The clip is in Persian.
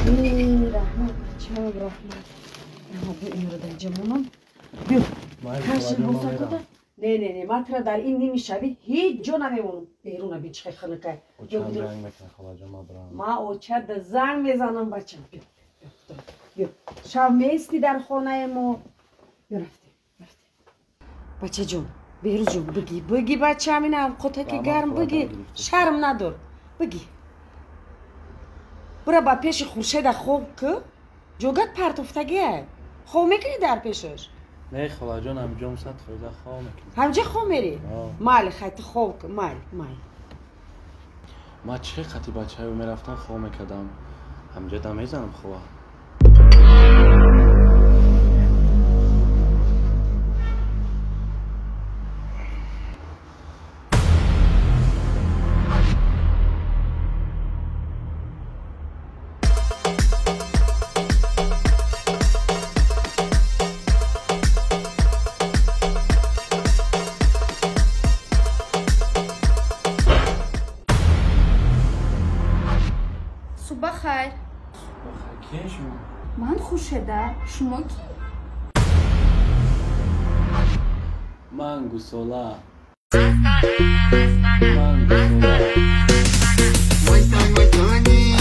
رحمت بچه رحمت بیا این رو در جمعونم بیا هرشی بوسا کتا نه من ترا در این نمیشوی هیچ جا نمیمونم بیرون بی چه خلقه چند رنگ میکنه خواهجا ما برام ما اوچه در زنگ میزنم بچه بیا شب میستی در خانه ما بیا رفتی بچه جون بیرو جون بگی بچه همینه قطعه گرم بگی شرم ندار بگی برو با پیش خورشید خوب که جوگت پرتفتگیه خوب میکنی در پیشش نه خاله جان همجا هم صد خیلی خواه میکنی همجا خوب میری؟ مال خیلی خوب که مال ما چه خطی بچه های میرفتن خواه میکردم همجا دم میزنم خواه صبح خیر کی شما؟ من خوشده شما کی؟ من گسوله Muy, muy, muy,